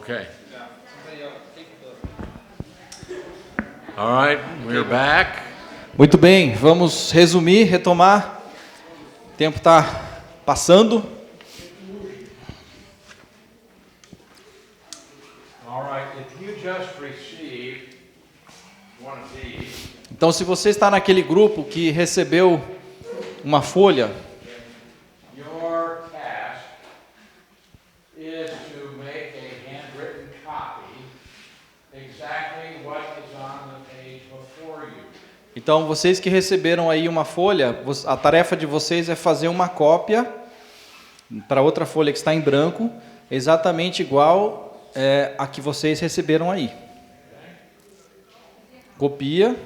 Okay. All right, we're back. Muito bem, vamos resumir, retomar. O tempo está passando. All right, if you just received one of these, Então, se você está naquele grupo que recebeu uma folha, your task is to make a handwritten copy exactly what is on the page before you. então vocês que receberam aí uma folha, a tarefa de vocês é fazer uma cópia para outra folha que está em branco, exatamente igual a que vocês receberam aí. Copia,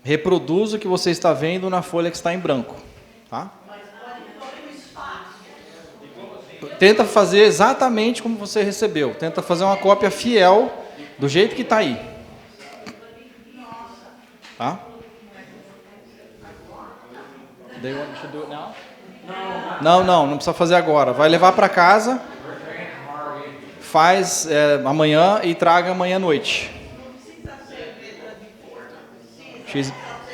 reproduz o que você está vendo na folha que está em branco, tá? Tenta fazer exatamente como você recebeu. Tenta fazer uma cópia fiel do jeito que está aí. Tá? They want to do it now? Não precisa fazer agora. Vai levar para casa, faz amanhã e traga amanhã à noite.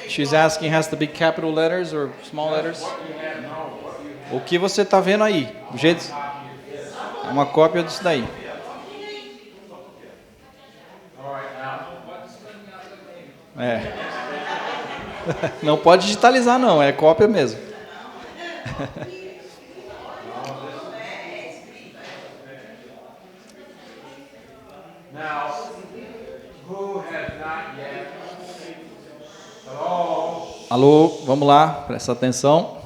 She's asking, has to be capital letters or small letters? O que você está vendo aí? Do jeito, uma cópia disso daí. Não pode digitalizar não, é cópia mesmo. Now, who has not yet? Hello? Alô, vamos lá, presta atenção.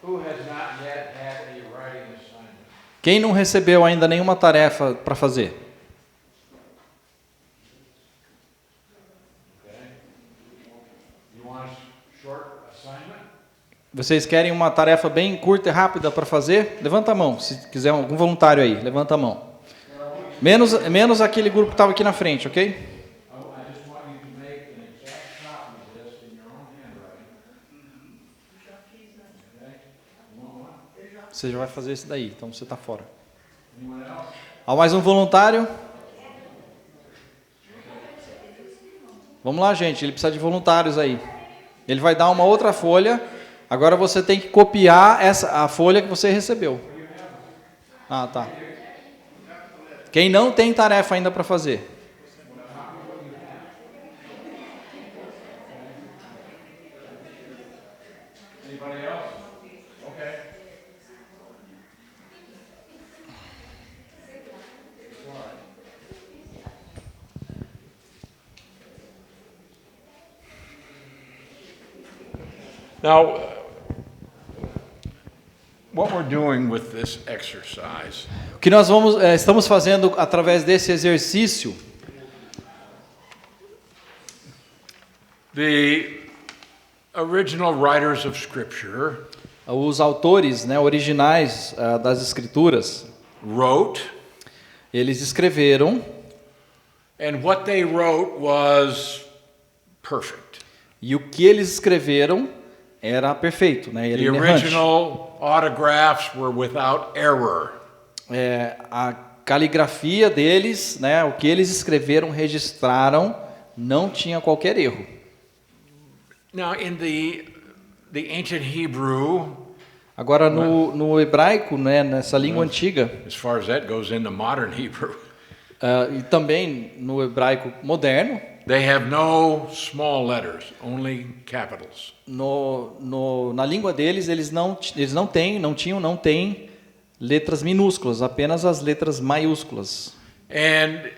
Who has not yet had a writing assignment? Quem não recebeu ainda nenhuma tarefa para fazer? You want a short assignment? Vocês querem uma tarefa bem curta e rápida para fazer? Levanta a mão, se quiser algum voluntário aí, levanta a mão. Menos aquele grupo que estava aqui na frente, ok? I just want you to make an exact copy of this in your own handwriting. Você já vai fazer isso daí, então você está fora. Anyone else? Há mais um voluntário? Vamos lá, gente, ele precisa de voluntários aí. Ele vai dar uma outra folha. Agora você tem que copiar a folha que você recebeu. Ah, tá. Quem não tem tarefa ainda para fazer? Anybody else? Okay. Now, what we're doing with this exercise O que nós estamos fazendo através desse exercício, the original writers of Scripture os autores, originais das Escrituras, wrote, eles escreveram, and what they wrote was perfect. e o que eles escreveram era perfeito, era The inerrante. original autographs were without error. A caligrafia deles, o que eles escreveram, registraram, não tinha qualquer erro. Now, in the ancient Hebrew, Agora, no hebraico, nessa língua antiga, as far as that goes in the modern Hebrew, e também no hebraico moderno, they have no small letters, only capitals. na língua deles, eles não têm letras minúsculas, apenas as letras maiúsculas. And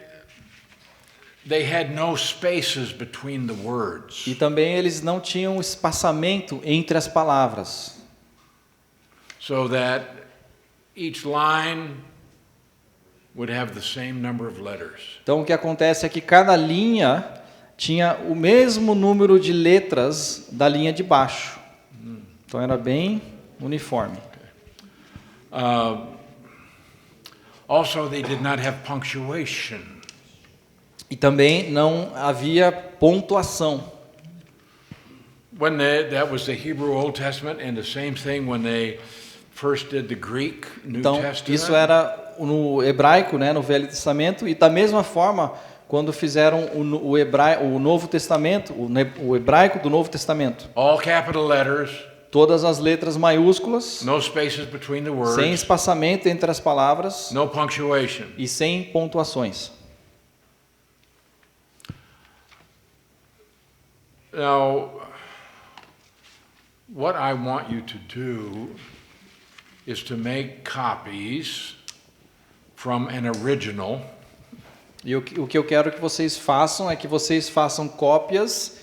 they had no spaces between the words. E também eles não tinham espaçamento entre as palavras. So that each line would have the same number of letters. Então o que acontece é que cada linha tinha o mesmo número de letras da linha de baixo. Então era bem uniforme. Also, they did not have punctuation. E também não havia pontuação. That was the Hebrew Old Testament, and the same thing when they first did the Greek New Então, Testament. isso era no hebraico, né, no Velho Testamento, e da mesma forma, quando fizeram o Novo Testamento, o hebraico do Novo Testamento, All capital letters, todas as letras maiúsculas, no spaces between the words, sem espaçamento entre as palavras no punctuation. e sem pontuações. Now, what I want you to do is to make copies from an original E o que eu quero que vocês façam é que vocês façam cópias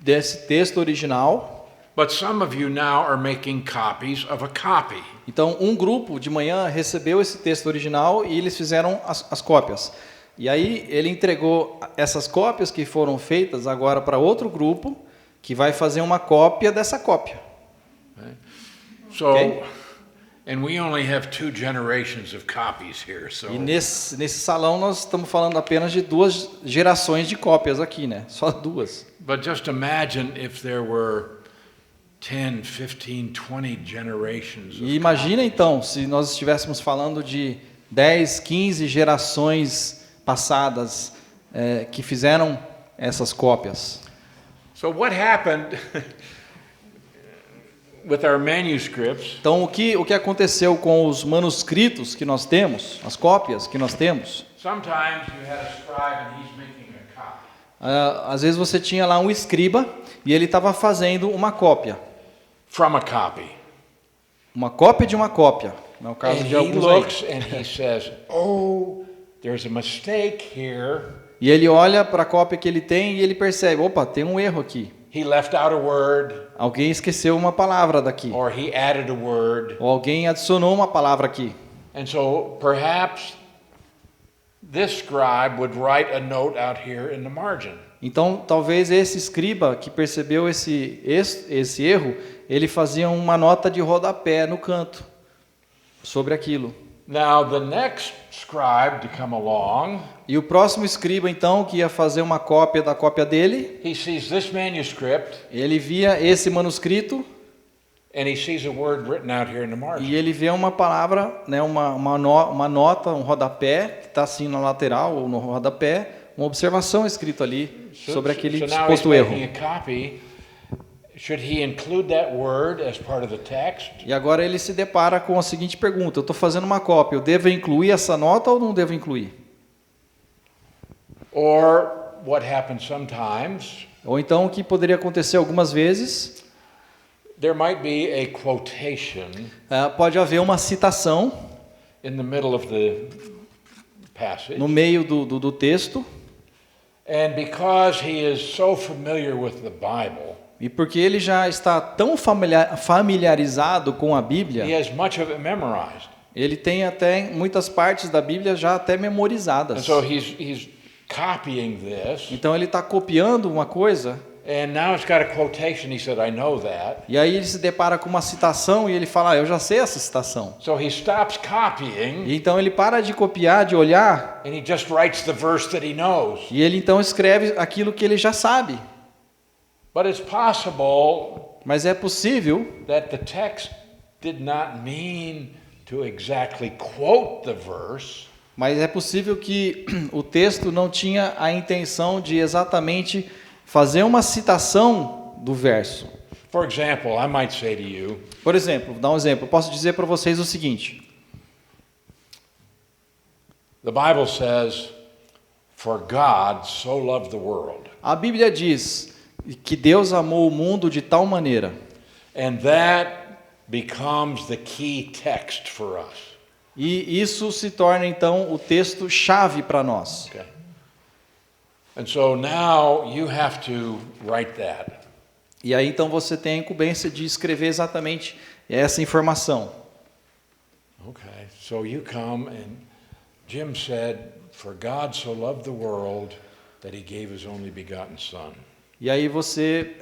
desse texto original. But some of you now are making copies of a copy. Então, um grupo de manhã recebeu esse texto original e eles fizeram as cópias. E aí ele entregou essas cópias que foram feitas agora para outro grupo que vai fazer uma cópia dessa cópia. So, Okay. and we only have 2 generations of copies here. So, E nesse salão nós estamos falando apenas de 2 gerações de cópias aqui, né? Só 2. but just imagine if there were 10, 15, 20 generations of E imagina então, se nós estivéssemos falando de 10, 15 gerações passadas que fizeram essas cópias. So what happened with our manuscripts Então, o que aconteceu com os manuscritos que nós temos, as cópias que nós temos? sometimes you had a scribe and he's making a copy. Às vezes você tinha lá um escriba e ele estava fazendo uma cópia. From a copy. Uma cópia de uma cópia. É o caso And de he alguns looks aí. and he says, oh, there's a mistake here. E ele olha para a cópia que ele tem e ele percebe, opa, tem um erro aqui. He left out a word, Alguém esqueceu uma palavra daqui. or he added a word. Ou alguém adicionou uma palavra aqui. And so perhaps this scribe would write a note out here in the margin. Então, talvez esse escriba que percebeu esse erro, ele fazia uma nota de rodapé no canto sobre aquilo. Now the next scribe to come along, E o próximo escriba, então, que ia fazer uma cópia da cópia dele, he sees this manuscript ele via esse manuscrito and he sees a word written out here in the margin. e ele vê uma palavra, né, uma nota, um rodapé, que está assim na lateral ou no rodapé, uma observação escrita ali sobre aquele so now he's suposto erro. making a copy. Should he include that word as part of the text? E agora ele se depara com a seguinte pergunta: eu estou fazendo uma cópia, eu devo incluir essa nota ou não devo incluir? Or what happens sometimes, Ou então o que poderia acontecer algumas vezes, there might be a quotation pode haver uma citação in the middle of the passage. no meio do texto, And because he is so familiar with the Bible, e porque ele já está tão familiarizado com a he Bíblia, has much of it memorized. ele tem até muitas partes da Bíblia já até And memorizadas. so he's copying this, Então ele está copiando uma coisa, and now it's got a quotation. He said, I know that. e aí ele se depara com uma citação e ele fala, eu já sei essa citação. So he stops copying, E então ele para de copiar, de olhar, and he just writes the verse that he knows. e ele então escreve aquilo que ele já sabe. But it's possible Mas é possível that the text did not mean to exactly quote the verse, Mas é possível que o texto não tinha a intenção de exatamente fazer uma citação do verso. For example, I might say to you, Por exemplo, vou dar um exemplo. Eu posso dizer para vocês o seguinte: the Bible says, for God so loved the world. a Bíblia diz que Deus amou o mundo de tal maneira, And that becomes the key text for us. e isso se torna então o texto chave para nós. Okay. And so now you have to write that. E aí então você tem a incumbência de escrever exatamente essa informação. Okay. So you come and Jim said, for God so loved the world that he gave his only begotten son. E aí você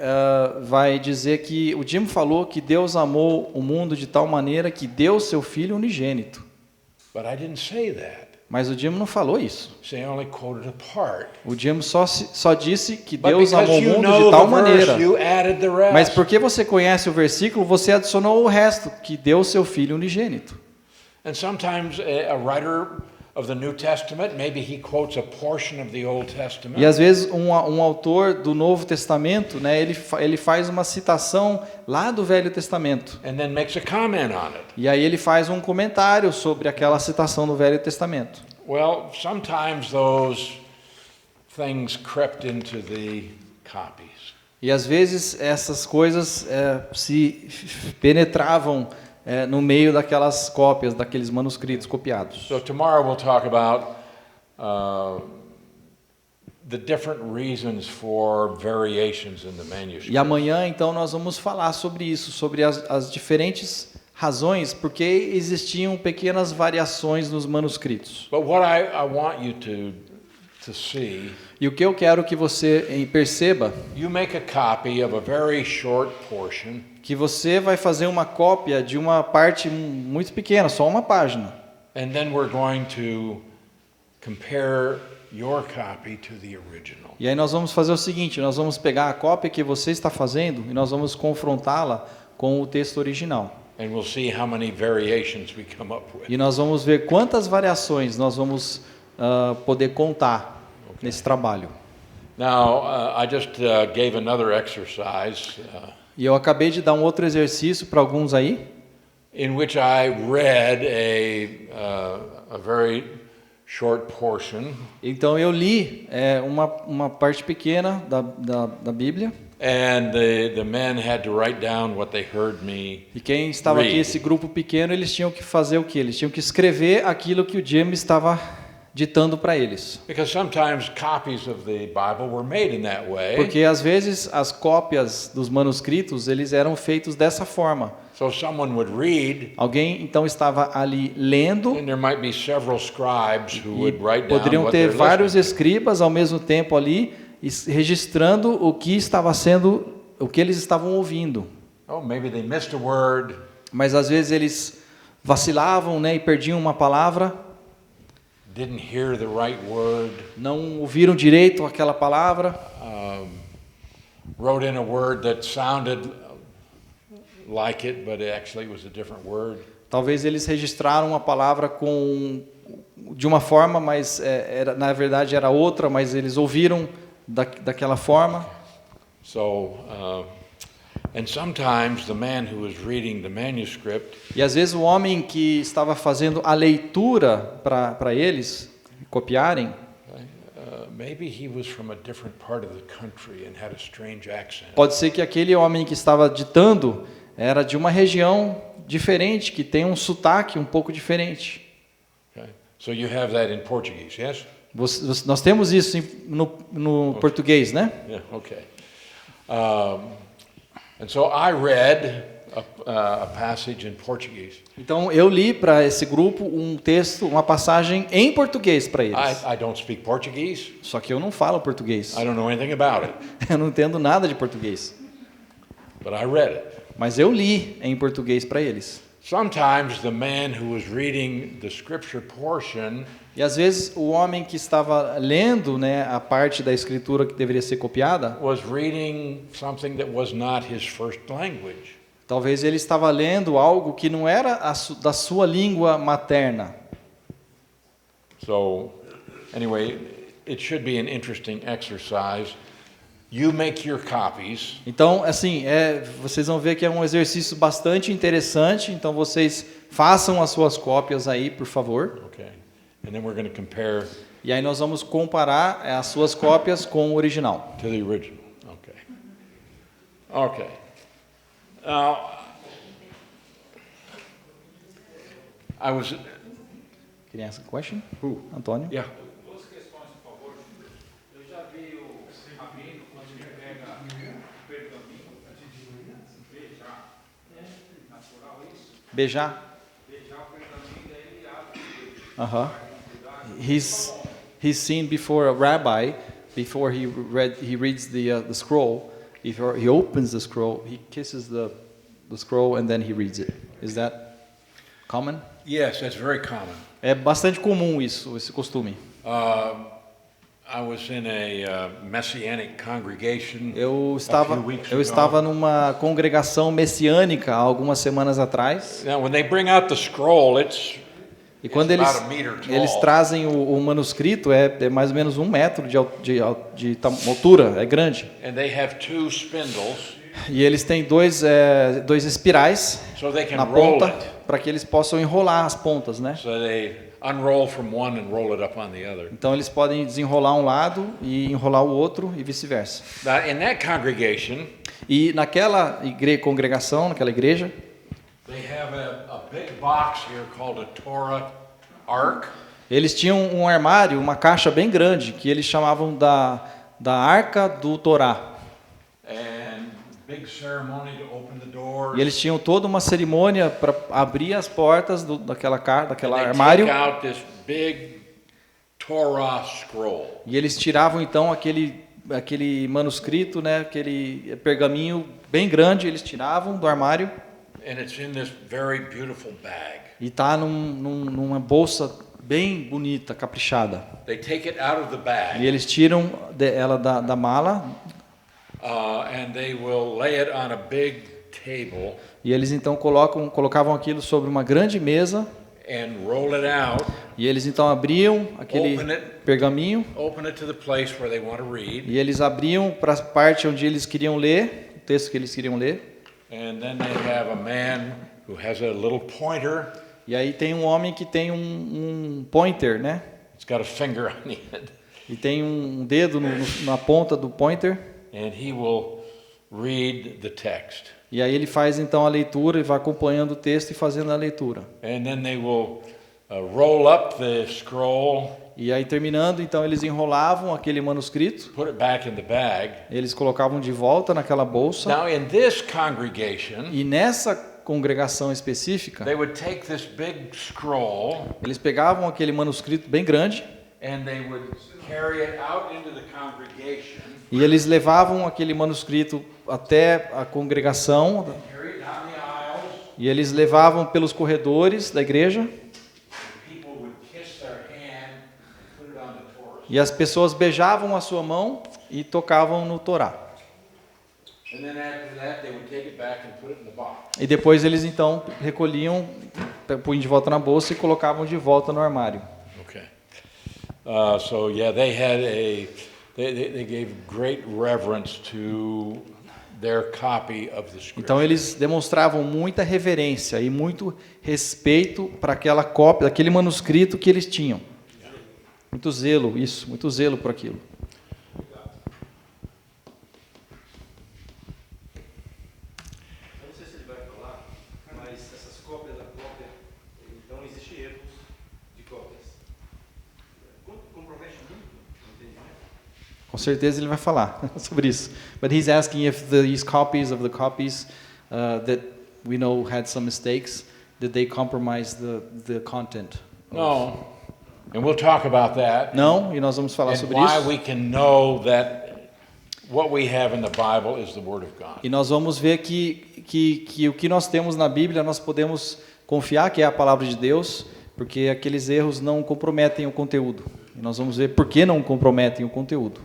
vai dizer que o Jim falou que Deus amou o mundo de tal maneira que deu seu Filho unigênito. But I didn't say that. Mas o Jim não falou isso. See, I only quoted a part. O Jim só disse que But Deus because amou o you mundo know de tal the maneira. verse, you added the rest. Mas porque você conhece o versículo, você adicionou o resto, que deu o seu filho unigênito. And sometimes a writer of the New Testament, maybe he quotes a portion of the Old Testament. E às vezes um autor do Novo Testamento, né, ele faz uma citação lá do Velho Testamento. And then makes a comment on it. E aí ele faz um comentário sobre aquela citação do Velho Testamento. Well, sometimes those things crept into the copies. E às vezes essas coisas se penetravam no meio daquelas cópias, daqueles manuscritos copiados. So tomorrow we'll talk about the different reasons for variations in the manuscript. E amanhã então nós vamos falar sobre isso, sobre as diferentes razões porque existiam pequenas variações nos manuscritos. But what I want you to see, E o que eu quero que você perceba, you make a copy of a very short portion, que você vai fazer uma cópia de uma parte muito pequena, só uma página. and then we're going to compare your copy to the original. E aí nós vamos fazer o seguinte, nós vamos pegar a cópia que você está fazendo e nós vamos confrontá-la com o texto original. And we'll see how many variations we come up with. E nós vamos ver quantas variações nós vamos poder contar nesse trabalho. Now, I just gave another exercise E eu acabei de dar um outro exercício para alguns aí, in which I read a very short portion, então eu li uma parte pequena da Bíblia, and the men had to write down what they heard me. e quem estava aqui, Read. esse grupo pequeno, eles tinham que fazer o quê? Eles tinham que escrever aquilo que o Jim estava ditando para eles. Because sometimes copies of the Bible were made in that way. Porque às vezes as cópias dos manuscritos, eles eram feitos dessa forma. So someone would read, Alguém então estava ali lendo, and there might be several scribes who e would write down poderiam what ter they're vários listening escribas ao mesmo tempo ali, registrando o que estava sendo, o que eles estavam ouvindo. to. Oh, maybe they missed a word. Mas às vezes eles vacilavam, né, e perdiam uma palavra, Didn't hear the right word, não ouviram direito aquela palavra, wrote in a word that sounded like it, but it actually was a different word. talvez eles registraram uma palavra de uma forma, mas na verdade era outra, mas eles ouviram daquela forma. So, and sometimes the man who was reading the manuscript E às vezes o homem que estava fazendo a leitura para eles copiarem, maybe he was from a different part of the country and had a strange accent. pode ser que aquele homem que estava ditando era de uma região diferente, que tem um sotaque um pouco diferente. Okay? So you have that in Portuguese, yes? Nós temos isso no português, né? Yeah, okay. And so I read a passage in Portuguese. Então eu li para esse grupo um texto, uma passagem em português para eles. I don't speak Portuguese. Só que eu não falo português. I don't know anything about it, Eu não entendo nada de português. but I read it. Mas eu li em português para eles. Sometimes the man who was reading the scripture portion E às vezes o homem que estava lendo, né, a parte da escritura que deveria ser copiada, was reading something that was not his first language. talvez ele estava lendo algo que não era da sua língua materna. So, anyway, it should be an interesting exercise. You make your copies, Então, assim, vocês vão ver que é um exercício bastante interessante. Então, vocês façam as suas cópias aí, por favor. okay? And then we're going to compare E aí nós vamos comparar as suas cópias com o original. to the original. Okay. Okay. Now, I was. Can you ask a question? Who? Antônio? Yeah. Duas questões, por favor. Eu já vi o rabino, quando ele pega o pergaminho, beijar, natural isso? Beijar? Beijar o pergaminho, daí ele abre. Uh-huh. He's seen before a rabbi, before he reads the scroll, before he opens the scroll, he kisses the scroll and then he reads it. Is that Common? Yes, that's very common. É bastante comum isso, esse costume. I was in a Messianic congregation Eu a few weeks ago. estava numa congregação messiânica há algumas semanas atrás. Now, when they bring out the scroll, E quando it's about a meter tall. eles trazem o manuscrito, é mais ou menos 1 metro de altura, é grande. And they have 2 spindles, E eles têm dois espirais so they can na roll ponta it. para que eles possam enrolar as pontas, né? So they unroll from one and roll it up on the other. Então eles podem desenrolar um lado e enrolar o outro e vice-versa. Now, in that congregation, E naquela congregação, naquela igreja, they have a big box here called a Torah Ark. eles tinham um armário, uma caixa bem grande, que eles chamavam da Arca do Torá. And big ceremony to open the door. E eles tinham toda uma cerimônia para abrir as portas daquela They armário. take out this big Torah scroll. E eles tiravam então aquele manuscrito, né, aquele pergaminho bem grande, eles tiravam do armário And it's in this very beautiful bag. e tá numa bolsa bem bonita, caprichada. They take it out of the E bag eles tiram ela da mala and they will lay it on a big table e eles então colocavam aquilo sobre uma grande mesa and roll it out, e eles então abriam aquele Open it. pergaminho open it to the place where they want to read, e eles abriam para a parte onde eles queriam ler, o texto que eles queriam ler. and then they have a man who has a little pointer. E aí tem um homem que tem um pointer, né? It's got a finger on the end, E tem um dedo na ponta do pointer. and he will read the text. E aí ele faz então a leitura e vai acompanhando o texto e fazendo a leitura. And then they will roll up the scroll, E aí terminando, então eles enrolavam aquele manuscrito, put it back in the bag. eles colocavam de volta naquela bolsa. Now, in this congregation, E nessa congregação específica, they would take this big scroll eles pegavam aquele manuscrito bem grande and they would carry it out into the congregation, e eles levavam aquele manuscrito até a congregação carry it down the aisles. e eles levavam pelos corredores da igreja People would kiss their hand and put it on the Torah. e as pessoas beijavam a sua mão e tocavam no Torá. And then after that, they would take it back and put it in the box. E depois eles então recolhiam, punham de volta na bolsa e colocavam de volta no armário. Okay. So yeah, they had they gave great reverence to their copy of the scripture. Então eles demonstravam muita reverência e muito respeito para aquela cópia, aquele manuscrito que eles tinham. Muito zelo por aquilo. Eu não sei se ele vai falar, mas essas cópias da cópia, então existem erros de cópias. Compromete muito o entendimento. Com certeza ele vai falar sobre isso. But he's asking if these copies of the copies that we know had some mistakes, did they compromise the content? No, and we'll talk about that. Não, e nós vamos falar And sobre why isso. we can know that what we have in the Bible is the Word of God. E nós vamos ver que o que nós temos na Bíblia nós podemos confiar que é a palavra de Deus, porque aqueles erros não comprometem o conteúdo. E nós vamos ver por que não comprometem o conteúdo.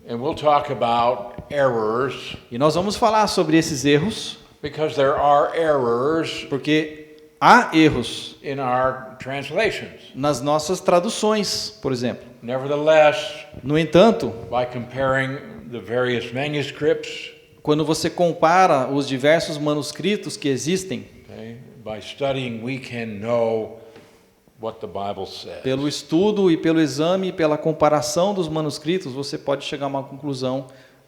And we'll talk about errors, E nós vamos falar sobre esses erros, because there are errors porque há erros in our translations. nas nossas traduções, por exemplo. Nevertheless, No entanto, by comparing the various manuscripts, quando você compara os diversos manuscritos que existem, okay, by studying, we can know what the Bible says. pelo estudo e pelo exame e pela comparação dos manuscritos, você pode chegar a uma conclusão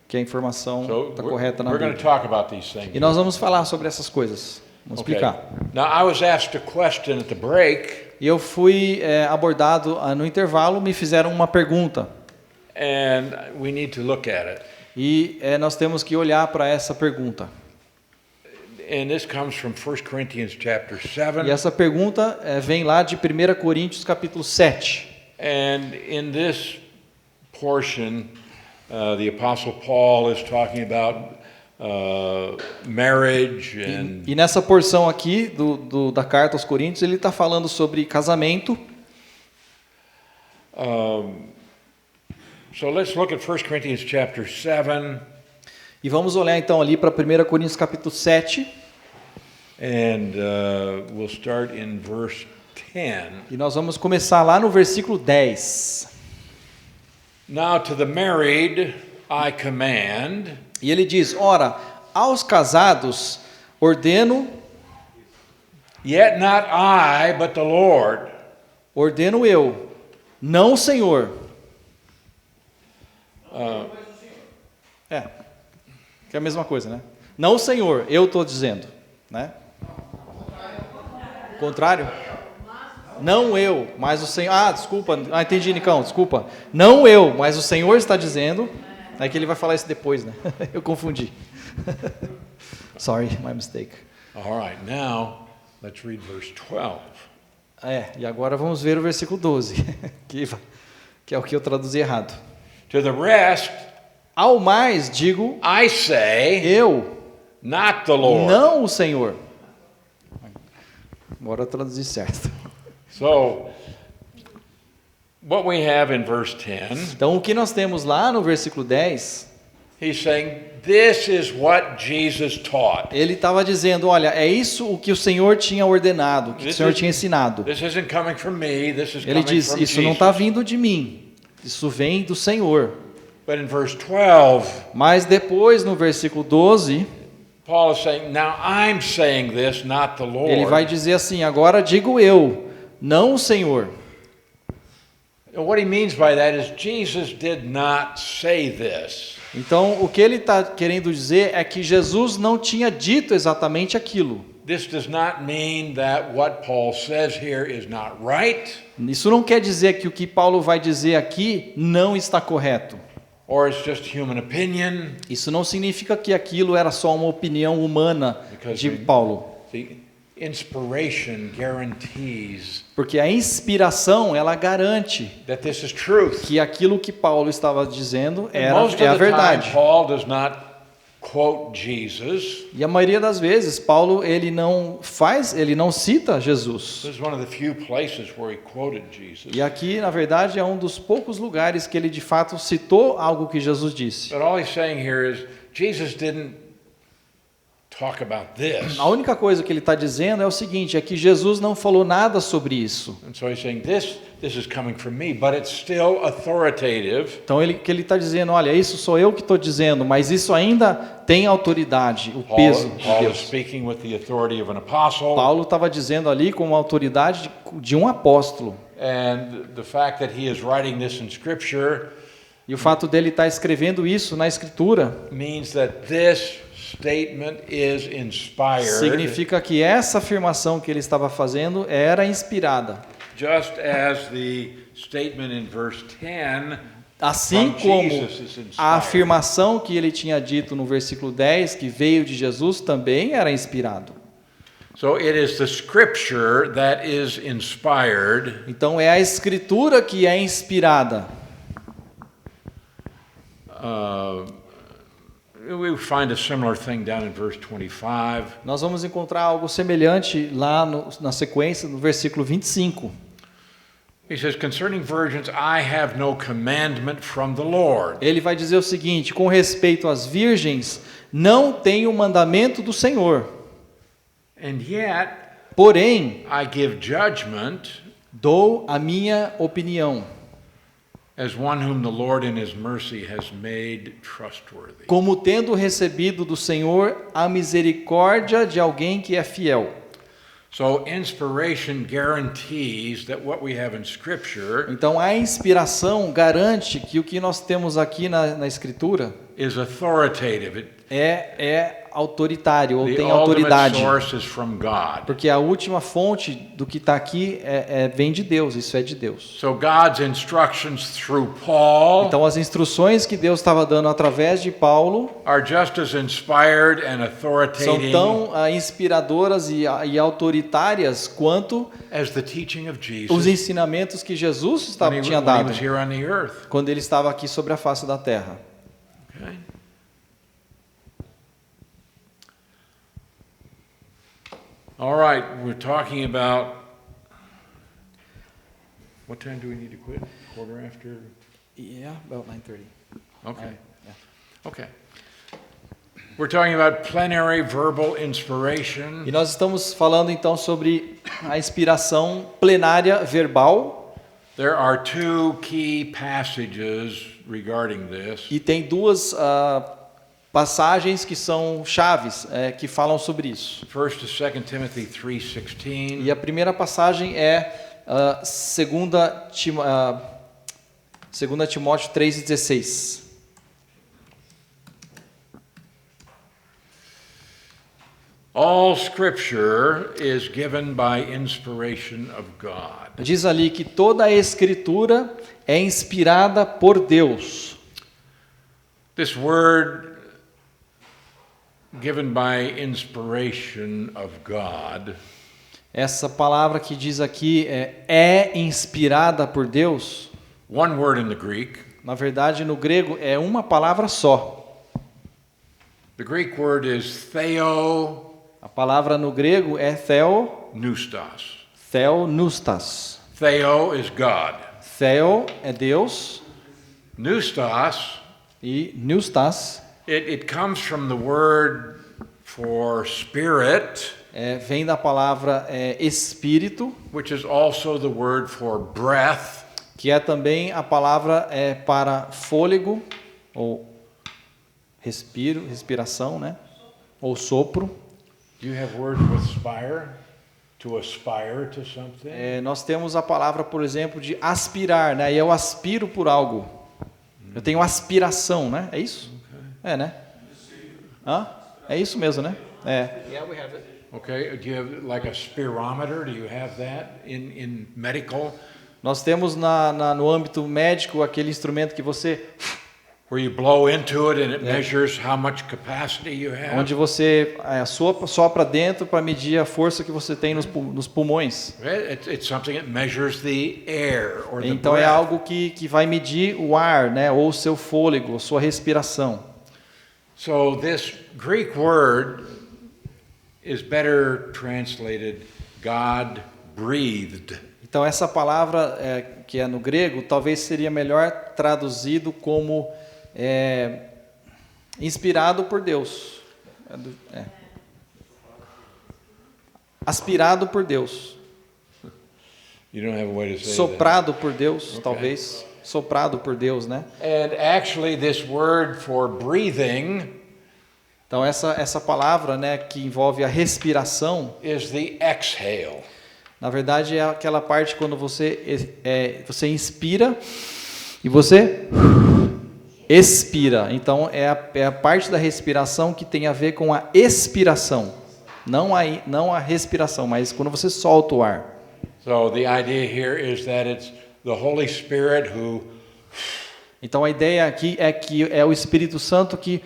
que a informação So está correta na we're going to Bíblia. talk about these things. E nós vamos falar sobre essas coisas. Vamos Okay. explicar. Now, I was asked a question at the break, E eu fui abordado no intervalo, me fizeram uma pergunta. and we need to look at it. E nós temos que olhar para essa pergunta. And this comes from 1 Corinthians chapter 7. E essa pergunta vem lá de 1 Coríntios capítulo 7. And in this portion, the Apostle Paul is talking about marriage and E nessa porção aqui da carta aos Coríntios, ele está falando sobre casamento. so let's look at 1 Corinthians chapter 7 E vamos olhar então ali para 1 Coríntios capítulo 7. and we'll start in verse 10. E nós vamos começar lá no versículo 10. Now to the married I command, E ele diz: ora, aos casados ordeno yet not I, but the Lord. eu, não o Senhor. Que é a mesma coisa, né? Não o Senhor, eu estou dizendo, né? Contrário? Não eu, mas o Senhor. Ah, desculpa. Ah, entendi, Nicão, desculpa. Não eu, mas o Senhor está dizendo. É que ele vai falar isso depois, né? Eu confundi. Sorry, my mistake. All right, now let's read verse 12. E agora vamos ver o versículo 12, que é o que eu traduzi errado. To the rest Ao mais digo, I say, eu, not the Lord. não o Senhor. Agora eu traduzi certo. So, what we have in verse 10, Então o que nós temos lá no versículo 10, he's saying, this is what Jesus taught. ele estava dizendo, olha, é isso o que o Senhor tinha ordenado, o que o This Senhor is- tinha ensinado. This isn't coming from me, this is Ele coming diz, from isso não Jesus. está vindo de mim, isso vem do Senhor. But in verse 12, Mas depois, no versículo 12, Paul is saying, now I'm saying this, not the Lord. ele vai dizer assim, agora digo eu, não o Senhor. And what he means by that is Jesus did not say this. Então, o que ele está querendo dizer é que Jesus não tinha dito exatamente aquilo. This does not mean that what Paul says here is not right, Isso não quer dizer que o que Paulo vai dizer aqui não está correto. or it's just human opinion. Isso não significa que aquilo era só uma opinião humana de Paulo. The inspiration guarantees Porque a inspiração, ela garante that this is truth. que aquilo que Paulo estava dizendo And most é a of the time, verdade. Paul does not quote Jesus. E a maioria das vezes, Paulo ele não cita Jesus. This is one of the few places where he quoted Jesus. E aqui, na verdade, é um dos poucos lugares que ele de fato citou algo que Jesus disse. But all he's saying here is Jesus didn't talk about this. A única coisa que ele está dizendo é o seguinte, é que Jesus não falou nada sobre isso. And so he's saying this is coming from me, but it's still authoritative. Então que ele está dizendo, olha, isso sou eu que estou dizendo, mas isso ainda tem autoridade, o peso de Paul is Deus. speaking with the authority of an apostle, Paulo estava dizendo ali com a autoridade de um apóstolo. and the fact that he is writing this in Scripture E o fato dele estar escrevendo isso na Escritura means that this statement is inspired, significa que essa afirmação que ele estava fazendo era inspirada. just as the statement in verse 10 Assim from como Jesus is inspired. a afirmação que ele tinha dito no versículo 10, que veio de Jesus, também era inspirado. So it is the Scripture that is inspired, Então é a Escritura que é inspirada. we find a similar thing down in verse 25. Nós vamos encontrar algo semelhante lá na sequência, no versículo 25. He says, concerning virgins, I have no commandment from the Lord. Ele vai dizer o seguinte, com respeito às virgens, não tenho mandamento do Senhor. And yet, Porém, I give judgment dou a minha opinião, as one whom the Lord in his mercy has made trustworthy. como tendo recebido do Senhor a misericórdia de alguém que é fiel. So inspiration guarantees that what we have in Scripture Então, a inspiração garante que o que nós temos aqui na Escritura is authoritative. é autoritário, ou The tem ultimate autoridade. source is from God. Porque a última fonte do que está aqui vem de Deus, isso é de Deus. So God's instructions through Paul Então, as instruções que Deus estava dando através de Paulo are just as inspired and são authoritative tão inspiradoras e autoritárias quanto as the teaching of os Jesus ensinamentos que Jesus tinha when he dado was here on the earth. quando ele estava aqui sobre a face da terra. Okay? All right, we're talking about. What time do we need to quit? Quarter after? Yeah, about 9:30. Okay. Yeah. Okay. We're talking about plenary verbal inspiration. E nós estamos falando então sobre a inspiração plenária verbal. There are two key passages regarding this. E tem duas passagens que são chaves, que falam sobre isso. First is 2 Timothy 3:16. E a primeira passagem é 2 Timóteo 3,16. All scripture is given by inspiration of God. Diz ali que toda a escritura é inspirada por Deus. This word given by inspiration of God Essa palavra que diz aqui é inspirada por Deus. one word in the Greek. Na verdade, no grego é uma palavra só. The Greek word is theopneustos. A palavra no grego é theopneustas. Theo is God. Theo é Deus Pneustos, e neustas it comes from the word for spirit, vem da palavra espírito, which is also the word for breath. que é também a palavra para fôlego ou respiração, né? Ou sopro. Do you have words with spire? To aspire to something? Nós temos a palavra, por exemplo, de aspirar, né? E eu aspiro por algo. Eu tenho aspiração, né? É isso? É, né? Hã? É isso mesmo, né? Yeah, we have it. Okay, do you have like a spirometer? Do you have that in medical? Nós temos no âmbito médico aquele instrumento que você Where you blow into it and it measures how much capacity you have? onde você sopra dentro para medir a força que você tem nos pulmões. It's something that measures the air or the Então breath. é algo que vai medir o ar, né? Ou o seu fôlego, a sua respiração. So this Greek word is better translated God breathed. Então essa palavra que é no grego talvez seria melhor traduzido como inspirado por Deus. Aspirado por Deus. You don't have a way to say Soprado por Deus, Okay. talvez. Soprado por Deus, né? that. And actually this word for breathing Então essa palavra, né, que envolve a respiração, is the exhale. na verdade é aquela parte quando você inspira e você expira. Então é a parte da respiração que tem a ver com a expiração, não a respiração, mas quando você solta o ar. So the idea here is that it's the Holy Spirit who Então a ideia aqui é que é o Espírito Santo que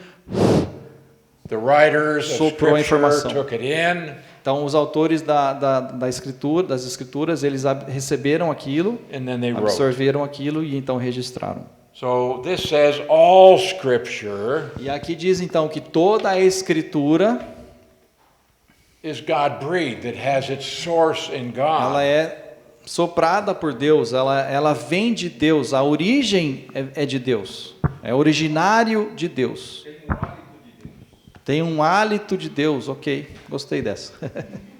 the writers of soprou a Scripture informação. took it in, Então os autores das escrituras, eles receberam aquilo, and then they wrote. absorveram aquilo e então registraram. So this says all Scripture E aqui diz então que toda a escritura, is God-breathed. It has its source in God. ela é soprada por Deus, ela vem de Deus, a origem é de Deus, é originário de Deus. Tem um hálito de Deus, ok, gostei dessa.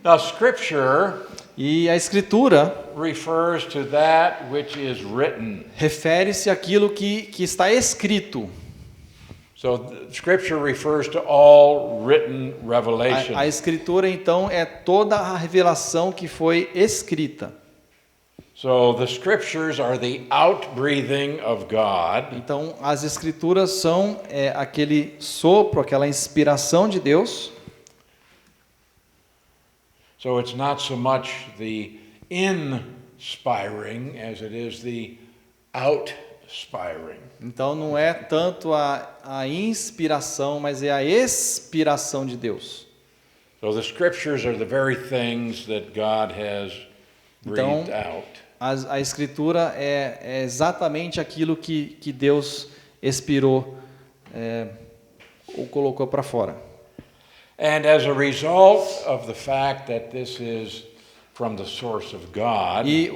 Now, Scripture E a escritura refers to that which is written. refere-se àquilo que está escrito. So Scripture refers to all written revelation. A escritura, então, é toda a revelação que foi escrita. So the Scriptures are the outbreathing of God, Então, as escrituras são aquele sopro, aquela inspiração de Deus. so it's not so much the inspiring as it is the outspiring. Então, não é tanto a inspiração, mas é a expiração de Deus. So the Scriptures are the very things that God has Então, breathed out. A escritura é exatamente aquilo que Deus expirou ou colocou para fora. And as a result of the fact that this is from the source of God, E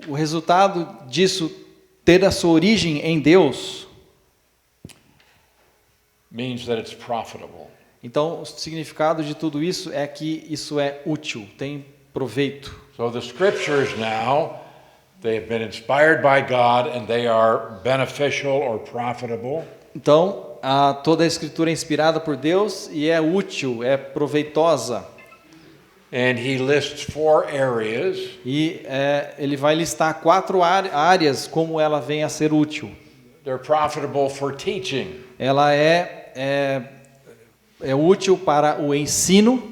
o resultado disso ter a sua origem em Deus, means that it's profitable. então o significado de tudo isso é que isso é útil, tem proveito. So the scriptures now, they have been inspired by God and they are beneficial or profitable. Então, toda a escritura é inspirada por Deus e é útil, é proveitosa. And he lists 4 areas. E ele vai listar 4 áreas como ela vem a ser útil. They're profitable for teaching. Ela é útil para o ensino.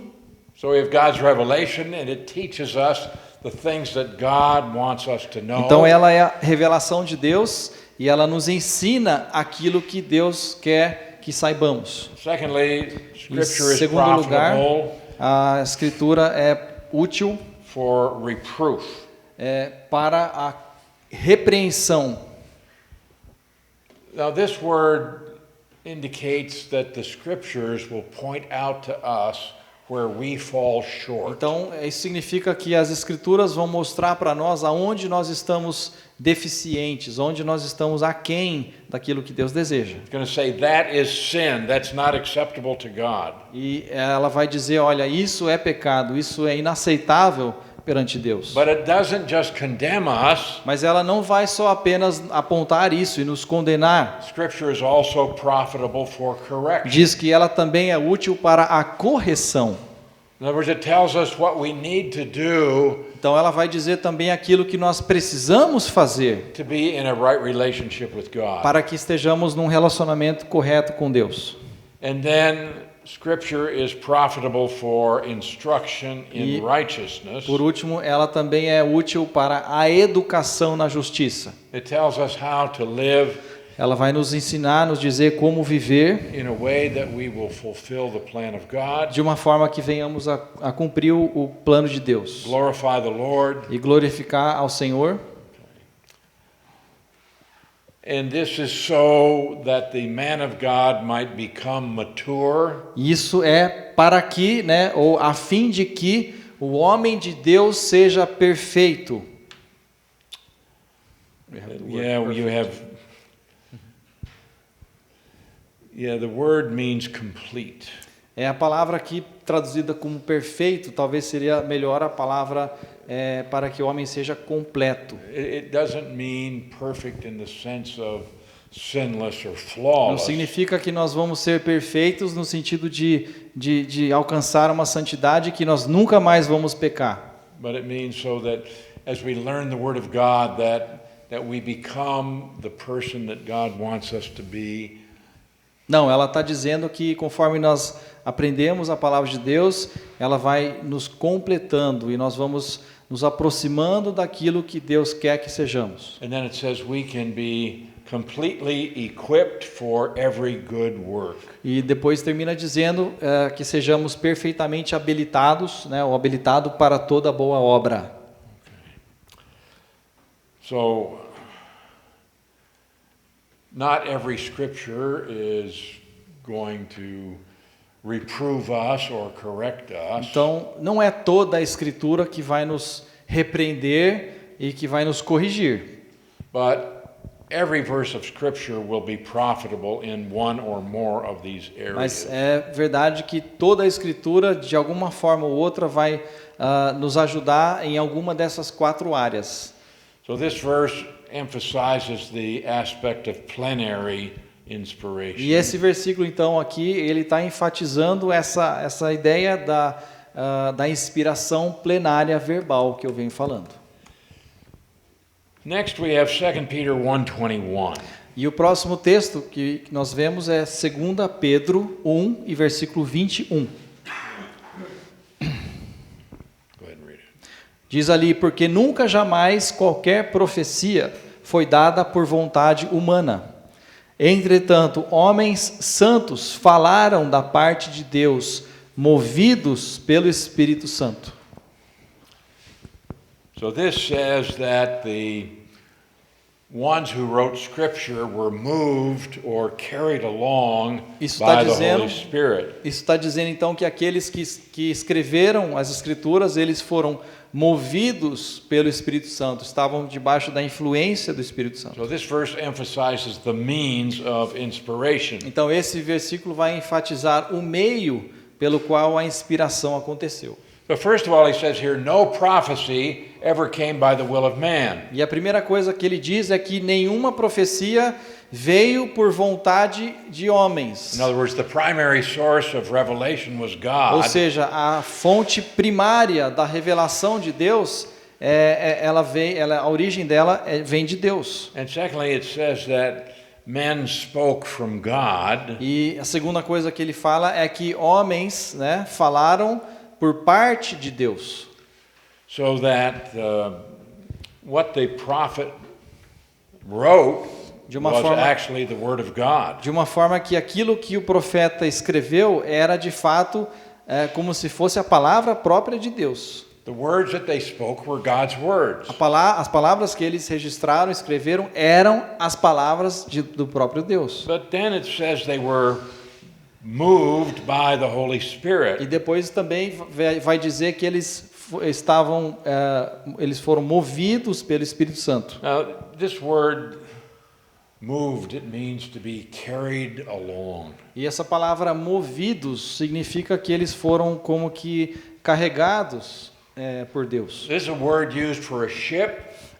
So we have God's revelation and it teaches us the things that God wants us to know. Então ela é a revelação de Deus e ela nos ensina aquilo que Deus quer que saibamos. Secondly, Em scripture is segundo lugar, profitable a escritura é útil for reproof. para a repreensão. Now this word indicates that the scriptures will point out to us where we fall short. Então, isso significa que as escrituras vão mostrar para nós aonde nós estamos deficientes, onde nós estamos aquém daquilo que Deus deseja. It's going to say that is sin, that's not acceptable to God. E ela vai dizer, olha, isso é pecado, isso é inaceitável perante Deus. But it doesn't just condemn us. Mas ela não vai só apenas apontar isso e nos condenar. Scripture is also profitable for correction. Diz que ela também é útil para a correção. In other words, it tells us what we need to do Então ela vai dizer também aquilo que nós precisamos fazer to be in a right relationship with God. para que estejamos num relacionamento correto com Deus. And then Scripture is profitable for instruction in righteousness. Por último, ela também é útil para a educação na justiça. It tells us how to live Ela vai nos ensinar, nos dizer como viver in a way that we will fulfill the plan of God, de uma forma que venhamos a cumprir o plano de Deus glorify the Lord. e glorificar ao Senhor. And this is so that the man of God might become mature, Isso é para que, né, ou a fim de que o homem de Deus seja perfeito. The word means complete. É a palavra aqui traduzida como perfeito, talvez seria melhor a palavra para que o homem seja completo. It doesn't mean perfect in the sense of sinless or Não flawless. significa que nós vamos ser perfeitos no sentido de alcançar uma santidade que nós nunca mais vamos pecar. But it means so that as we learn the Word of God, that we become the person that God wants us to be. Não, ela está dizendo que conforme nós aprendemos a palavra de Deus, ela vai nos completando e nós vamos nos aproximando daquilo que Deus quer que sejamos. And then it says we can be completely equipped for every good work. E depois termina dizendo que sejamos perfeitamente habilitados, né, ou habilitado para toda boa obra. So, not every scripture is going to reprove us or correct us. Então, não é toda a escritura que vai nos repreender e que vai nos corrigir. But every verse of scripture will be profitable in one or more of these Mas areas. é verdade que toda a escritura, de alguma forma ou outra, vai nos ajudar em alguma dessas 4 áreas. So this verse emphasizes the aspect of plenary inspiration. E esse versículo, então, aqui, ele está enfatizando essa ideia da inspiração plenária verbal que eu venho falando. Next we have 2 Peter 1:21. E o próximo texto que nós vemos é 2 Pedro 1 e versículo 21. Go ahead and read it. Diz ali, porque nunca jamais qualquer profecia foi dada por vontade humana. Entretanto, homens santos falaram da parte de Deus, movidos pelo Espírito Santo. So this says that ones who wrote Scripture were moved or carried along Isso está by the dizendo- Holy Spirit. Isso está dizendo então que aqueles que escreveram as Escrituras, eles foram movidos pelo Espírito Santo, estavam debaixo da influência do Espírito Santo. So this verse emphasizes the means of inspiration. Então esse versículo vai enfatizar o meio pelo qual a inspiração aconteceu. But first of all, he says here, no prophecy ever came by the will of man. E a primeira coisa que ele diz é que nenhuma profecia veio por vontade de homens. In other words, the primary source of revelation was Ou God. seja, a fonte primária da revelação de Deus, a origem dela vem de Deus. And secondly, it says that men spoke from God. E a segunda coisa que ele fala é que homens, né, falaram por parte de Deus. So that what the prophet wrote De uma was forma- actually the word of God. De uma forma que aquilo que o profeta escreveu era de fato como se fosse a palavra própria de Deus. The words that they spoke were God's words. As palavras que eles registraram, escreveram, eram as palavras do próprio Deus. But then it says they were moved by the Holy E Spirit. depois também vai dizer que eles foram movidos pelo Espírito Santo. Now, this word moved, it means to be carried along. E essa palavra movidos significa que eles foram como que carregados por Deus. This is a word used for a ship.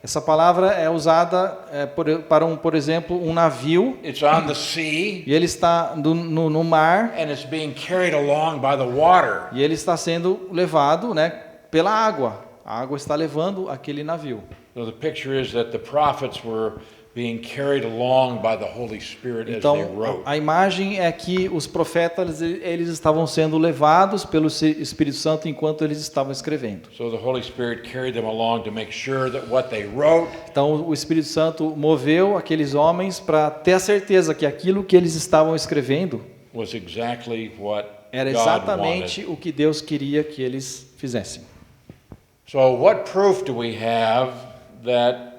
Essa palavra é usada para por exemplo, um navio, It's on the sea, e ele está no mar, and it's being carried along by the water. e ele está sendo levado, né, pela água. A água está levando aquele navio. So the picture is that the prophets were being carried along by the Holy Spirit as they Então, wrote. a imagem é que os profetas eles estavam sendo levados pelo Espírito Santo enquanto eles estavam escrevendo. So the Holy Spirit carried them along to make sure that what they wrote Então, o Espírito Santo moveu aqueles homens para ter a certeza que aquilo que eles estavam escrevendo was exactly what era God exatamente wanted. o que Deus queria que eles fizessem. So what proof do we have that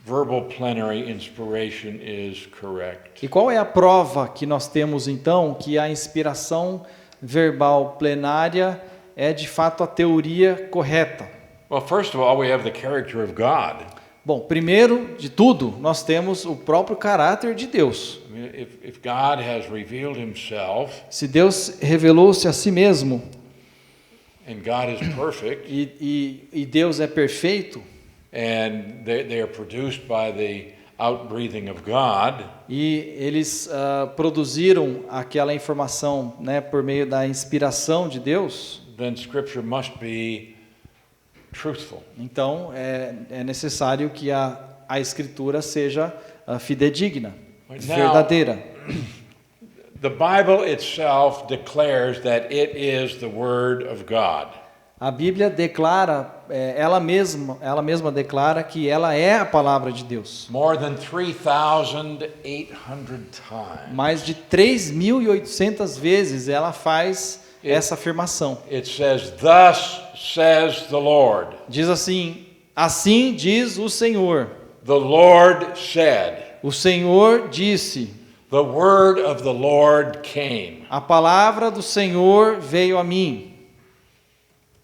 verbal plenary inspiration is correct? E qual é a prova que nós temos então que a inspiração verbal plenária é de fato a teoria correta? Well, first of all, we have the character of God. Bom, primeiro de tudo, nós temos o próprio caráter de Deus. I mean, if God has revealed himself Se Deus revelou-se a si mesmo and God is perfect e Deus é perfeito, and they are produced by the outbreathing of God, e eles produziram aquela informação, né, por meio da inspiração de Deus, then Scripture must be truthful. então é necessário que a Escritura seja fidedigna, But now- verdadeira. The Bible itself declares that it is the Word of God. A Bíblia declara, ela mesma declara que ela é a palavra de Deus. More than 3,800 times. Mais de 3.800 vezes ela faz essa afirmação. It says, "Thus says the Lord." Diz assim: assim diz o Senhor. The Lord said. O Senhor disse. The word of the Lord came. A palavra do Senhor veio a mim.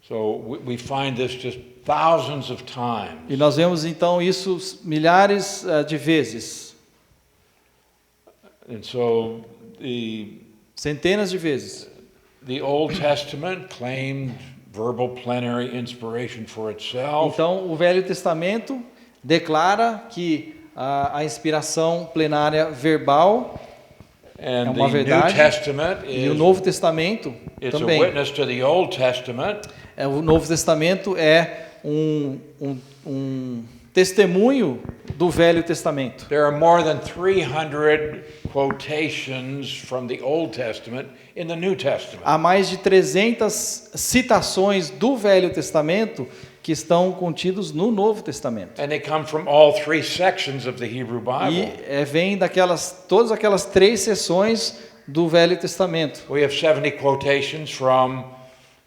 So we find this just thousands of times. E nós vemos então isso milhares de vezes, And so centenas de vezes. the Old Testament claimed verbal plenary inspiration for itself. Então o Velho Testamento declara que a inspiração plenária verbal And uma the New verdade. Testament e o is Novo Testamento it's a também. witness to the Old Testament. O Novo Testamento é um testemunho do Velho Testamento. There are more than 300 quotations from the Old Testament in the New Testament. Há mais de 300 citações do Velho Testamento que estão contidos no Novo Testamento. And they come from all three sections of the Hebrew Bible. E vem todas aquelas 3 seções do Velho Testamento. We have 70 quotations from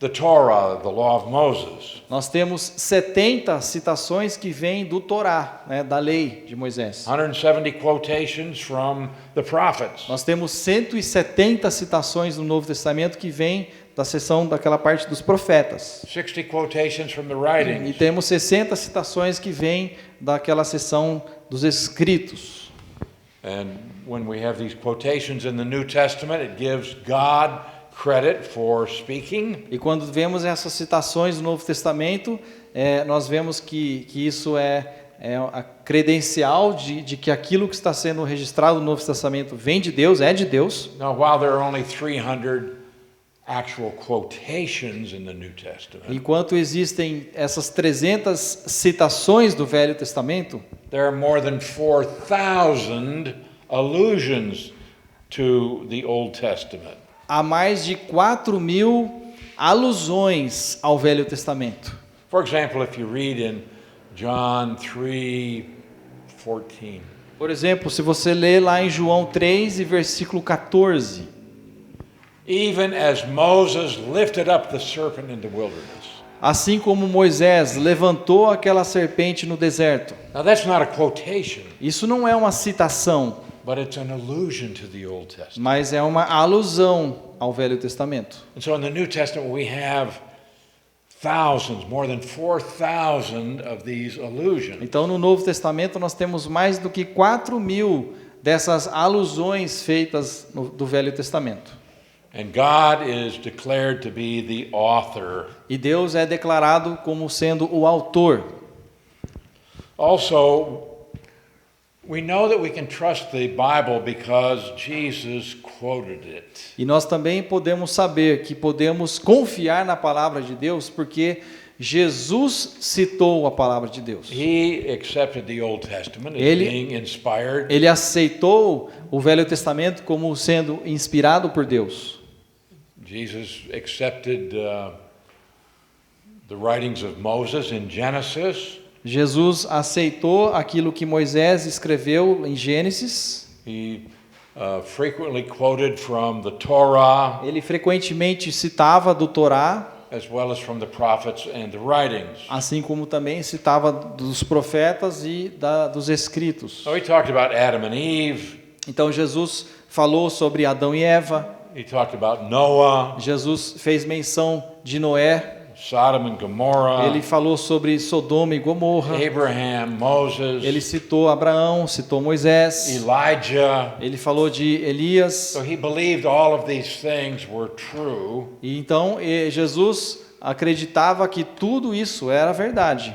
the Torah, the law of Moses. Nós temos 70 citações que vêm do Torá, né, da lei de Moisés. 170 quotations from the prophets. Nós temos 170 citações no Novo Testamento que vêm da seção daquela parte dos profetas. 60 quotations from the E writings. temos 60 citações que vêm daquela seção dos escritos. And when we have these quotations in the New Testament, it gives God credit for speaking. E quando vemos essas citações do Novo Testamento, nós vemos que isso é a credencial de que aquilo que está sendo registrado no Novo Testamento vem de Deus, é de Deus. Now, while there are only 300 actual quotations in the New Testament, Enquanto existem essas 300 citações do Velho Testamento, there are more than 4,000 allusions to the Old Testament. há mais de 4.000 alusões ao Velho Testamento. For example, if you read in John 3:14, Por exemplo, se você ler lá em João 3 e versículo 14, even as Moses lifted up the serpent in the wilderness. assim como Moisés levantou aquela serpente no deserto. Now that's not a quotation, Isso não é uma citação, but it's an allusion to the Old Testament. mas é uma alusão ao Velho Testamento. And so in the New Testament we have thousands, more than 4,000 of these allusions. Então, no Novo Testamento, nós temos mais do que 4.000 dessas alusões feitas do Velho Testamento. And God is declared to be the author. E Deus é declarado como sendo o autor. Also, we know that we can trust the Bible because Jesus quoted it. E nós também podemos saber que podemos confiar na palavra de Deus porque Jesus citou a palavra de Deus. He accepted the Old Testament as Ele- being inspired. Ele aceitou o Velho Testamento como sendo inspirado por Deus. Jesus accepted the writings of Moses in Genesis. Jesus aceitou aquilo que Moisés escreveu em Gênesis. He frequently quoted from the Torah Ele frequentemente citava do Torá, as well as from the prophets and the writings. assim como também citava dos profetas e dos escritos. So he talked about Adam and Eve. Então Jesus falou sobre Adão e Eva. He talked about Noah, Jesus fez menção de Noé. Sodom and Gomorrah, Ele falou sobre Sodoma e Gomorra. Abraham, Moses, Ele citou Abraão, citou Moisés. Elijah. Ele falou de Elias. So he believed all of these things were true. E então Jesus acreditava que tudo isso era verdade.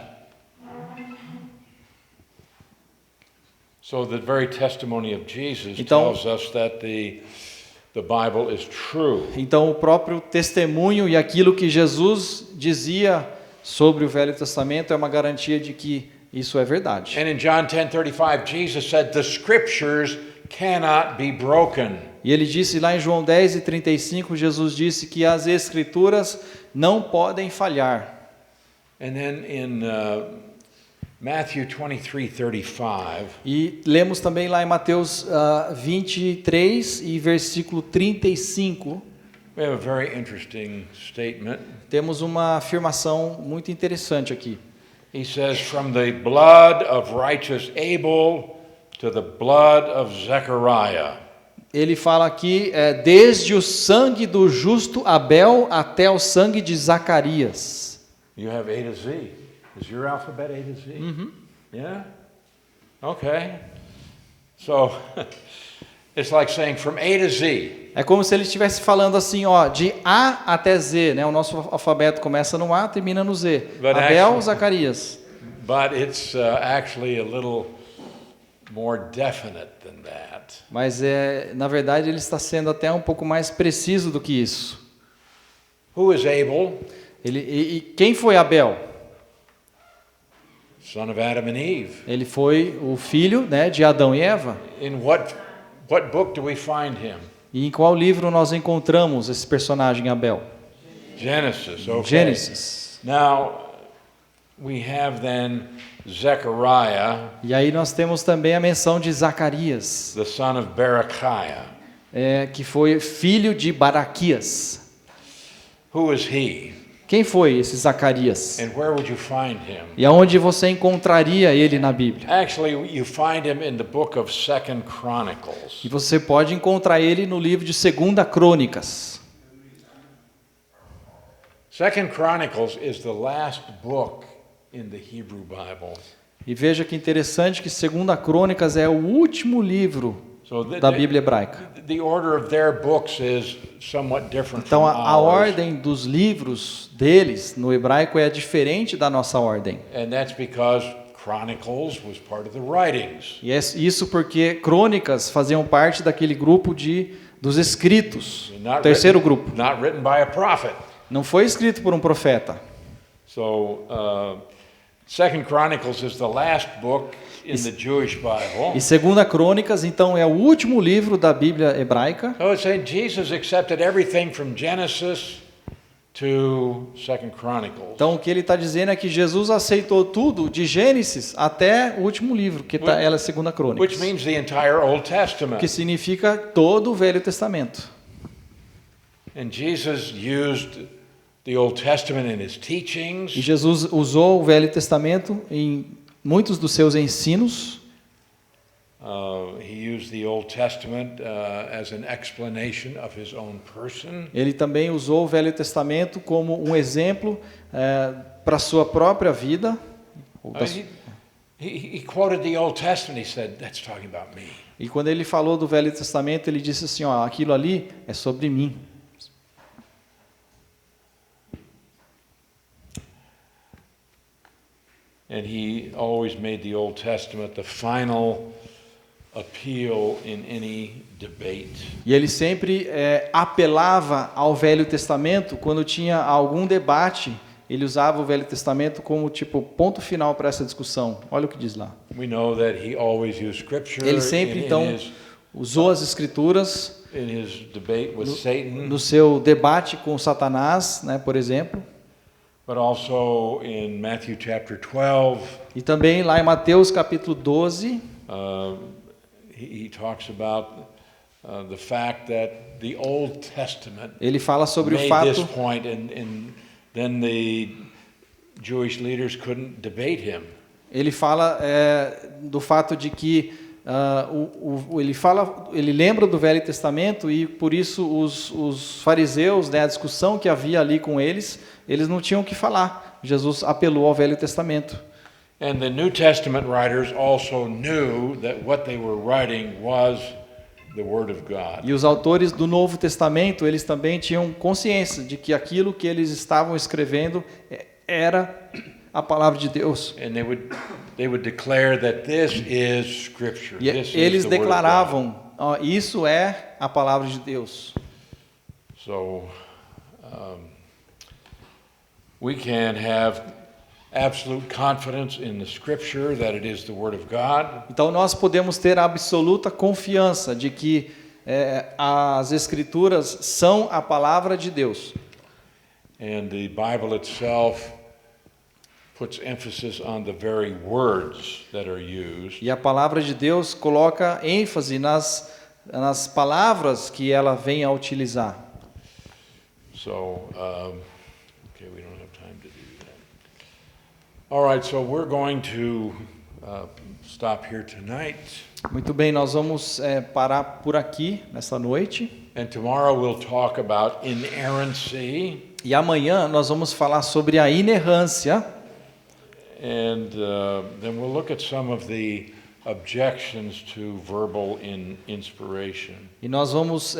So the very testimony of Jesus Então- tells us that the Bible is true. Então o próprio testemunho e aquilo que Jesus dizia sobre o Velho Testamento é uma garantia de que isso é verdade. And in John 10:35, Jesus said, "The scriptures cannot be broken." E ele disse lá em João 10:35, Jesus disse que as escrituras não podem falhar. And then in Matthew 23:35, E lemos também lá em Mateus 23 e versículo 35, we have a very interesting statement. temos uma afirmação muito interessante aqui. He says, "From the blood of righteous Abel to the blood of Zechariah." Ele fala aqui, desde o sangue do justo Abel até o sangue de Zacarias. You have A to Z. Is your alphabet A to Z? Yeah? Okay. So it's like saying from A to Z. É como se ele estivesse falando assim, ó, de A até Z, né? O nosso alfabeto começa no A, termina no Z. But Abel, actually- Zacarias. But it's actually a little more definite than that. Mas na verdade ele está sendo até um pouco mais preciso do que isso. Who is Abel? E quem foi Abel? Son of Adam and Eve. Ele foi o filho, né, de Adão e Eva. In what book do we find him? E em qual livro nós encontramos esse personagem Abel? Genesis. Okay. Gênesis. Now we have then Zechariah, E aí nós temos também a menção de Zacarias, the son of Berechiah. que foi filho de Baraquias. Who is he? Quem foi esse Zacarias? And where would you find him? E aonde você encontraria ele na Bíblia? Actually, you find him in the book of 2 Chronicles. E você pode encontrar ele no livro de 2 Crônicas. 2 Chronicles is the last book in the Hebrew Bible. E veja que interessante que 2 Crônicas é o último livro So da Bíblia hebraica. the order of their books is somewhat different Então from a ours. ordem dos livros deles no hebraico é diferente da nossa ordem. And that's because Chronicles was part of the writings. E é isso porque Crônicas faziam parte daquele grupo dos escritos, o terceiro grupo. Not written by a prophet. Não foi escrito por um profeta. So 2 Chronicles is the last book in the Jewish Bible. E 2 Crônicas, então, é o último livro da Bíblia hebraica. So it's saying Jesus accepted everything from Genesis to 2 Chronicles. Então, o que ele está dizendo é que Jesus aceitou tudo de Gênesis até o último livro, que ela é 2 Crônicas. Which means the entire Old Testament. Que significa todo o Velho Testamento. And Jesus used the Old Testament in his teachings. E Jesus usou o Velho Testamento em muitos dos seus ensinos. He used the Old Testament as an explanation of his own person. Ele também usou o Velho Testamento como um exemplo para a sua própria vida. He quoted the Old Testament. He said, "That's talking about me." E quando ele falou do Velho Testamento, ele disse assim, ó, aquilo ali é sobre mim. And he always made the Old Testament the final appeal in any debate. E ele sempre apelava ao Velho Testamento quando tinha algum debate. Ele usava o Velho Testamento como tipo ponto final para essa discussão. Olha o que diz lá. We know that he always used Scripture Ele sempre então usou as Escrituras in his debate with Satan, no seu debate com Satanás, né, por exemplo. but also in Matthew chapter 12. E também lá em Mateus capítulo 12, He talks about the fact that the Old Testament ele fala sobre o made this fato point, and then the Jewish leaders couldn't debate him. ele fala do fato de que ele lembra do Velho Testamento e por isso os fariseus, né, a discussão que havia ali com eles não tinham o que falar. Jesus apelou ao Velho Testamento. And the New Testament writers also knew that what they were writing was the Word of God. E os autores do Novo Testamento, eles também tinham consciência de que aquilo que eles estavam escrevendo era a palavra de Deus. And they would declare that this is Scripture. E This eles is the Word of God. declaravam, ó, isso é a palavra de Deus. So we can have absolute confidence in the Scripture that it is the Word of God. Então nós podemos ter absoluta confiança de que as Escrituras são a palavra de Deus. And the Bible itself puts emphasis on the very words that are used. E a palavra de Deus coloca ênfase nas palavras que ela vem a utilizar. So, okay, we don't have time to do that. All right, so we're going to stop here tonight. Muito bem, nós vamos parar por aqui nesta noite. And tomorrow we'll talk about inerrancy. E amanhã nós vamos falar sobre a inerrância. And then we'll look at some of the objections to verbal inspiration. E nós vamos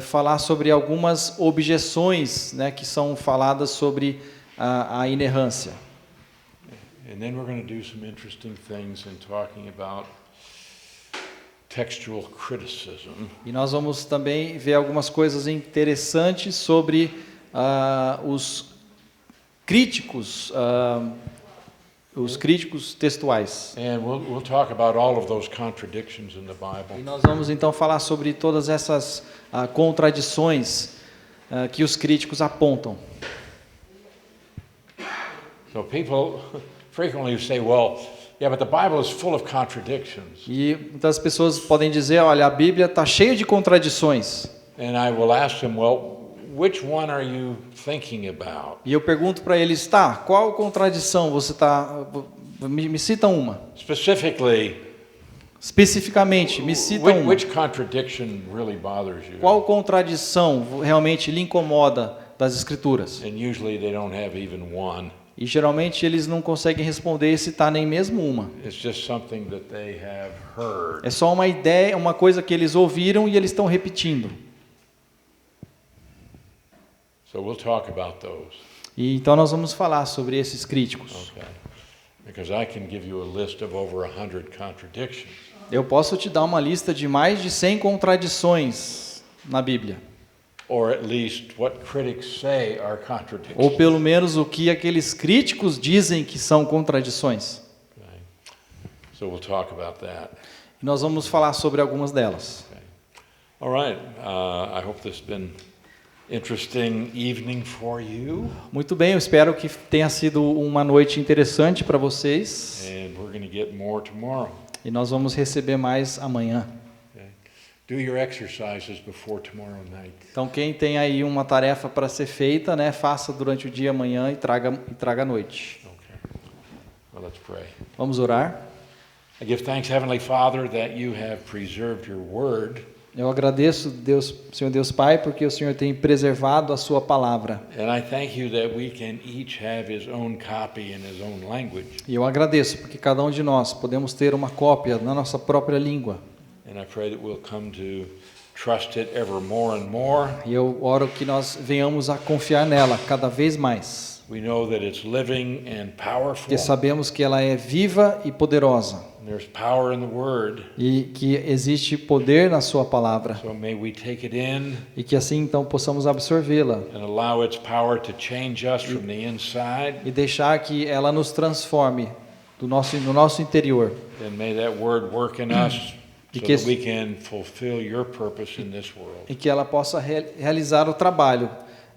falar sobre algumas objeções, né, que são faladas sobre a inerrância. And then we're going to do some interesting things in talking about textual criticism. E nós vamos também ver algumas coisas interessantes sobre os críticos textuais. And we'll talk about all of those contradictions in the E Bible. nós vamos então falar sobre todas essas contradições que os críticos apontam. So people frequently say, well, yeah, but the Bible is full of contradictions. E muitas pessoas podem dizer, olha, a Bíblia está cheia de contradições. And I will ask them, well, which one are you thinking about? E eu pergunto para eles, tá, qual contradição você está... Me cita uma. Specifically, Especificamente, me cita uma. which contradiction really bothers you? Qual contradição realmente lhe incomoda das Escrituras? And usually they don't have even one. E geralmente eles não conseguem responder e citar nem mesmo uma. It's just something that they have heard. É só uma ideia, uma coisa que eles ouviram e eles estão repetindo. So we'll talk about those. E então nós vamos falar sobre esses críticos. Okay. Because I can give you a list of over 100 contradictions. Eu posso te dar uma lista de mais de 100 contradições na Bíblia. Or at least what critics say are contradictions. Ou pelo menos o que aqueles críticos dizem que são contradições. Okay. So we'll talk about that. E nós vamos falar sobre algumas delas. Okay. All right. I hope this has been interesting evening for you. Muito bem, eu espero que tenha sido uma noite interessante para vocês. And we're going to get more tomorrow. E nós vamos receber mais amanhã. Okay. Do your exercises before tomorrow night. Então quem tem aí uma tarefa para ser feita, né, faça durante o dia amanhã e traga à noite. Okay. Well, let's pray. Vamos orar. I give thanks, Heavenly Father, that you have preserved your word. Eu agradeço, Deus, Senhor Deus Pai, porque o Senhor tem preservado a sua palavra. And I thank you that we can each have his own copy in his own language. E eu agradeço porque cada um de nós podemos ter uma cópia na nossa própria língua. And I pray that we'll come to trust it ever more and more. E eu oro que nós venhamos a confiar nela cada vez mais. We know that it's living and powerful. Porque sabemos que ela é viva e poderosa. And there's power in the word. E que existe poder na sua palavra. So may we take it in E que assim então possamos absorvê-la. and allow its power to change us from the inside. E deixar que ela nos transforme no nosso interior. And may that word work in us E so que that we can fulfill your purpose in this world. E que ela possa realizar o trabalho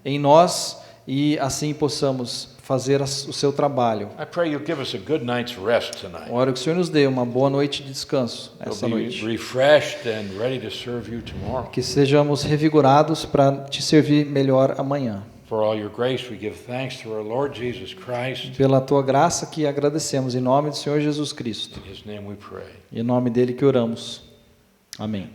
em nós e assim possamos fazer o seu trabalho. I pray you'll give us a good night's rest tonight. Oro que o Senhor nos dê uma boa noite de descanso essa We'll be noite. refreshed and ready to serve you tomorrow. Que sejamos revigorados para te servir melhor amanhã. For all your grace, we give thanks to our Lord Jesus Christ. Pela tua graça que agradecemos em nome do Senhor Jesus Cristo. In his name we pray. Em nome dele que oramos. Amém.